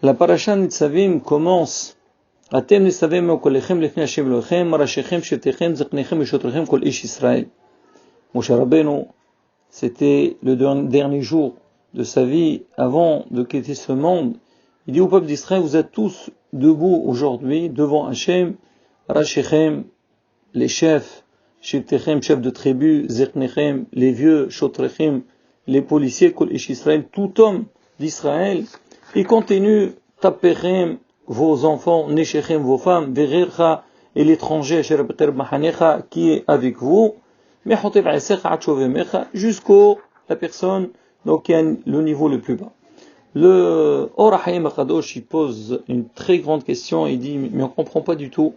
La parasha Nitzavim commence Atem Nitzavim Kolechem Lefnei Hashem Elohechem Marashechem Shetechem Zeknechem Veshotrechem Kol Ish Israël. Moshe Rabbeinu, c'était le dernier jour de sa vie avant de quitter ce monde. Il dit au peuple d'Israël, vous êtes tous debout aujourd'hui devant Hashem, Rashechem, les chefs, Shetechem, chefs de tribu, Zeknechem, les vieux, Shotrechem, les policiers, Kol Ish Israël, tout homme d'Israël. Il continue, Tapechem, vos enfants, Neshechem, vos femmes, Verircha, et l'étranger, Sherabter Mahanecha, qui est avec vous, jusqu'au la personne donc qui a le niveau le plus bas. Le Or HaChaim HaKadosh, il pose une très grande question, il dit mais on comprend pas du tout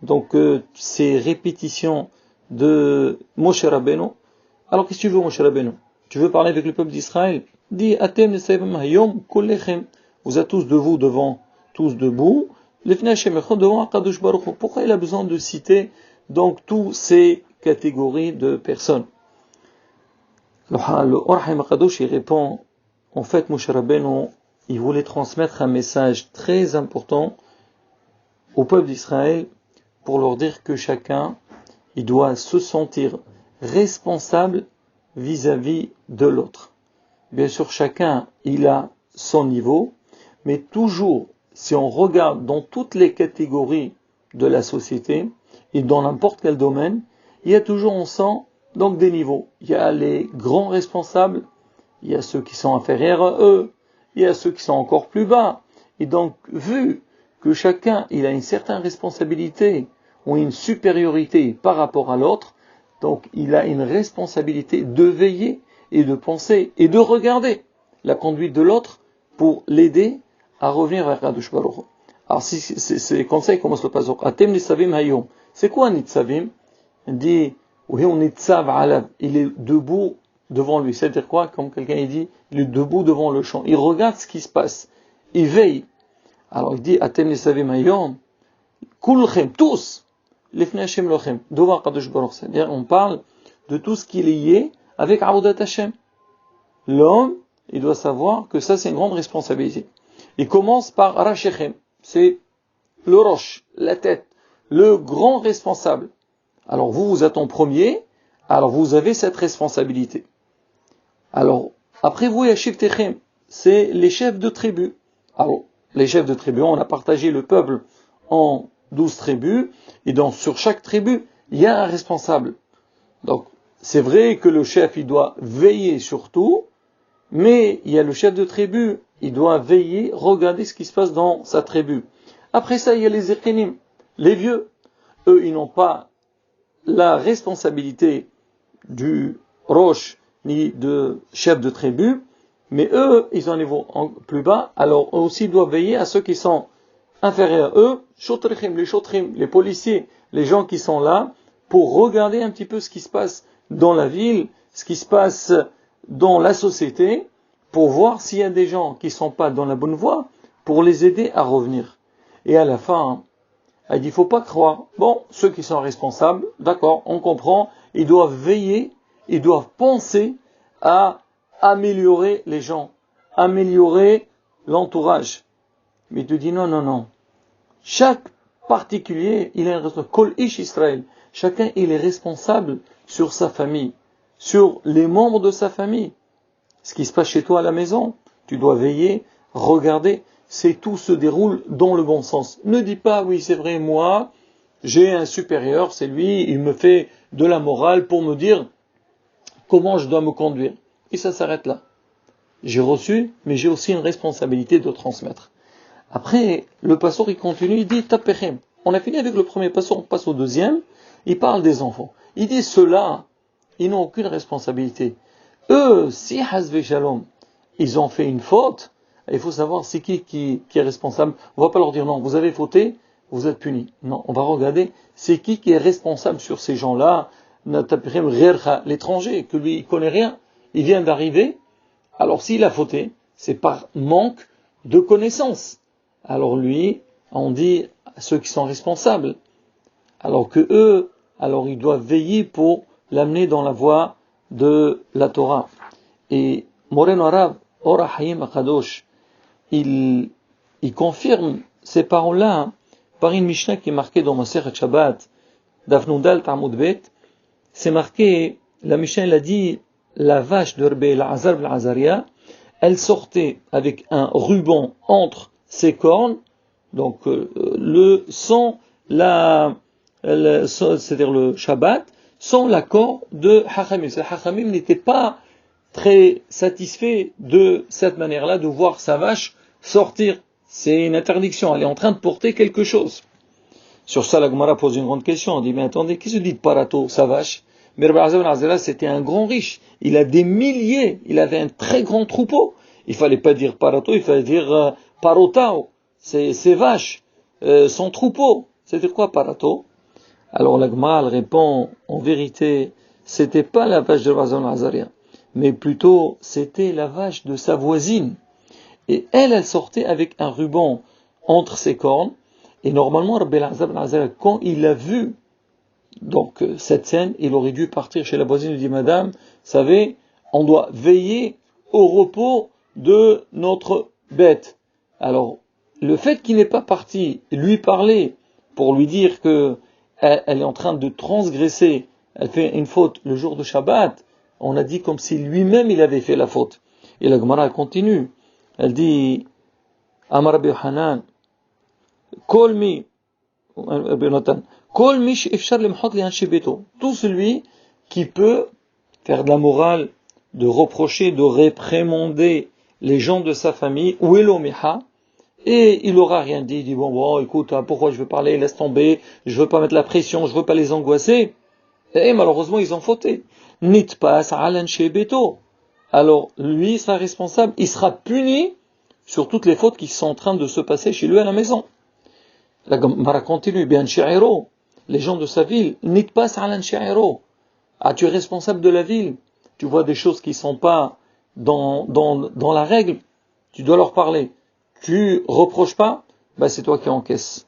donc ces répétitions de Moshe Rabbeinu. Alors qu'est-ce que tu veux Moshe Rabbeinu? Tu veux parler avec le peuple d'Israël? Dis Atem Nesayim Hayom Kollechem, vous êtes tous debout Lefnei Hashem devant HaKadosh Baruch Hu. Pourquoi il a besoin de citer donc tous ces catégories de personnes? Le Or HaChaim HaKadosh, il répond, en fait, Moshe Rabbeinu, il voulait transmettre un message très important au peuple d'Israël pour leur dire que chacun, il doit se sentir responsable vis-à-vis de l'autre. Bien sûr, chacun, il a son niveau, mais toujours, si on regarde dans toutes les catégories de la société, et dans n'importe quel domaine, il y a toujours, on sent, donc des niveaux. Il y a les grands responsables, il y a ceux qui sont inférieurs à eux, il y a ceux qui sont encore plus bas. Et donc, vu que chacun, il a une certaine responsabilité, ou une supériorité par rapport à l'autre, donc il a une responsabilité de veiller, et de penser, et de regarder la conduite de l'autre, pour l'aider à revenir vers Kadosh Baruch Hu. Alors, si c'est comme ça, il commence le pasuk. Atem Nitzavim Hayom. C'est quoi Nitzavim? Il dit, il est debout devant lui. C'est-à-dire quoi? Comme quelqu'un dit, il est debout devant le champ. Il regarde ce qui se passe. Il veille. Alors il dit, Atem Nitzavim Hayom. Kulchem, tous. Lefnei Hashem Elohechem. Devant Kadosh Baruch Hu. C'est-à-dire, on parle de tout ce qui est lié avec Avodat Hashem. L'homme, il doit savoir que ça, c'est une grande responsabilité. Il commence par Rashechem. C'est le roche, la tête, le grand responsable. Alors vous êtes en premier, alors vous avez cette responsabilité. Alors, après vous, il y a Shetechem, c'est les chefs de tribu. Alors, les chefs de tribu, on a partagé le peuple en 12 tribus, et sur chaque tribu, il y a un responsable. Donc, c'est vrai que le chef, il doit veiller sur tout, mais il y a le chef de tribu, il doit veiller, regarder ce qui se passe dans sa tribu. Après ça, il y a les Zekenim, les vieux. Eux, ils n'ont pas la responsabilité du roche ni de chef de tribu, mais eux, ils ont un niveau plus bas, alors eux aussi doivent veiller à ceux qui sont inférieurs à eux, shotrim, les policiers, les gens qui sont là, pour regarder un petit peu ce qui se passe dans la ville, ce qui se passe dans la société, pour voir s'il y a des gens qui ne sont pas dans la bonne voie, pour les aider à revenir. Et à la fin, elle dit, il ne faut pas croire. Bon, ceux qui sont responsables, d'accord, on comprend, ils doivent veiller, ils doivent penser à améliorer les gens, améliorer l'entourage. Mais il te dit non. Chaque particulier, il est un responsable. Kol Ish Israël. Chacun, il est responsable sur sa famille, sur les membres de sa famille. Ce qui se passe chez toi à la maison, tu dois veiller, regarder, tout se déroule dans le bon sens. Ne dis pas, oui c'est vrai, moi, j'ai un supérieur, c'est lui, il me fait de la morale pour me dire comment je dois me conduire. Et ça s'arrête là. J'ai reçu, mais j'ai aussi une responsabilité de transmettre. Après, le pasteur, il continue, il dit, Tapechem. On a fini avec le premier pasteur, on passe au deuxième, il parle des enfants. Il dit, ceux-là, ils n'ont aucune responsabilité. Eux, si Hazve Shalom, ils ont fait une faute, il faut savoir c'est qui est responsable. On va pas leur dire non, vous avez fauté, vous êtes punis. Non, on va regarder c'est qui est responsable sur ces gens-là. L'étranger, que lui, il connaît rien, il vient d'arriver. Alors s'il a fauté, c'est par manque de connaissances. Alors lui, on dit à ceux qui sont responsables. Alors que eux, alors ils doivent veiller pour l'amener dans la voie de la Torah. Et Moreno Arav, Or HaChaim HaKadosh, il il confirme ces paroles-là hein, par une Mishnah qui est marquée dans Masechet Shabbat, Dafnudal Ta'amud Bet. C'est marqué, la Mishnah elle a dit, la vache de Rabbi Elazar ben Azaria, elle sortait avec un ruban entre ses cornes, donc le sans c'est-à-dire le Shabbat, sans l'accord de Hachamim. Hachamim n'était pas très satisfait de cette manière-là de voir sa vache sortir. C'est une interdiction, elle est en train de porter quelque chose. Sur ça, la Gemara pose une grande question. On dit, mais attendez, qu'est-ce que dit de Parato, sa vache? Mais Rabbi Elazar ben Azara, c'était un grand riche. Il a des milliers, il avait un très grand troupeau. Il fallait pas dire Parato, il fallait dire Parotao. Ses vaches, son troupeau. C'était quoi Parato? Alors la Gemara répond, en vérité, c'était pas la vache de Rabbi Elazar ben Azara, mais plutôt c'était la vache de sa voisine. Et elle sortait avec un ruban entre ses cornes. Et normalement, Rabbi Elazar ben Azara, quand il a vu donc cette scène, il aurait dû partir chez la voisine et lui dire, Madame, vous savez, on doit veiller au repos de notre bête. Alors, le fait qu'il n'est pas parti lui parler pour lui dire que elle est en train de transgresser, elle fait une faute le jour de Shabbat, on a dit comme si lui-même il avait fait la faute. Et la Gemara continue. Elle dit, Amar Rabbi Hanan, Kol mi, tout celui qui peut faire de la morale, de reprocher, de réprimander les gens de sa famille, ou elomiha, et il aura rien dit, il dit bon écoute, pourquoi je veux parler, laisse tomber, je veux pas mettre la pression, je veux pas les angoisser, et malheureusement ils ont fauté. Nitpas alan shebeto. Alors lui sera responsable, il sera puni sur toutes les fautes qui sont en train de se passer chez lui à la maison. La Gemara continue, bien shi'iro, les gens de sa ville, nitpas alan shi'iro. Ah, tu es responsable de la ville, tu vois des choses qui sont pas dans la règle, tu dois leur parler. Tu reproches pas, c'est toi qui encaisses.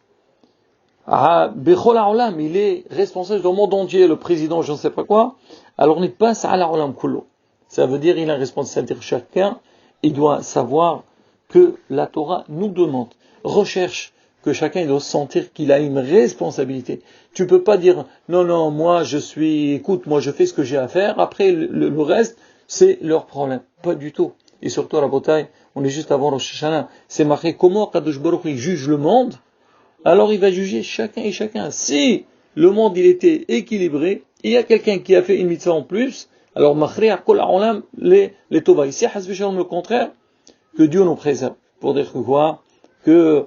Ah, Bechol ha'olam, il est responsable du monde entier, le président, je ne sais pas quoi. Alors nitpas ala olam kullo. Ça veut dire il a une responsabilité de chacun, il doit savoir que la Torah nous demande, recherche que chacun doit sentir qu'il a une responsabilité. Tu peux pas dire non, moi je fais ce que j'ai à faire, après le reste, c'est leur problème. Pas du tout. Et surtout à la bataille, on est juste avant Rosh Hashanah, c'est marqué comment Kadosh Baruch Hu juge le monde, alors il va juger chacun et chacun. Si le monde il était équilibré, il y a quelqu'un qui a fait une mitzvah en plus, alors machri'a kol ha'olam les tova. Ici, hasbishalom le contraire, que Dieu nous préserve. Pour dire que quoi? Que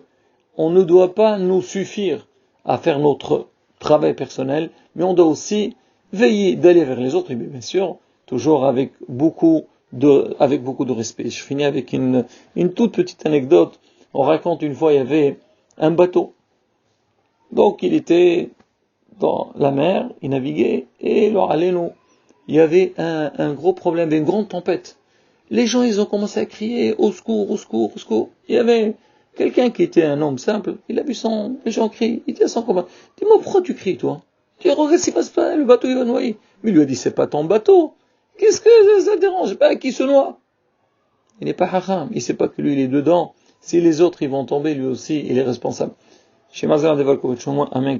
on ne doit pas nous suffire à faire notre travail personnel, mais on doit aussi veiller d'aller vers les autres, et bien sûr, toujours avec beaucoup de respect. Je finis avec une toute petite anecdote. On raconte une fois, il y avait un bateau. Donc il était dans la mer, il naviguait, et il y avait un gros problème, une grande tempête. Les gens, ils ont commencé à crier, au secours, au secours, au secours. Il y avait quelqu'un qui était un homme simple, il a vu les gens crient, il était à son combat. Dis-moi, pourquoi tu cries, toi? Tu dis, regarde ce qui passe pas, le bateau, il va noyer. Mais il lui a dit, c'est pas ton bateau. Qu'est-ce que ça dérange? Qui se noie? Il n'est pas haram, il sait pas que lui, il est dedans. Si les autres, ils vont tomber, lui aussi, il est responsable. Chez Mazar Devalkovitch, au moins, amen,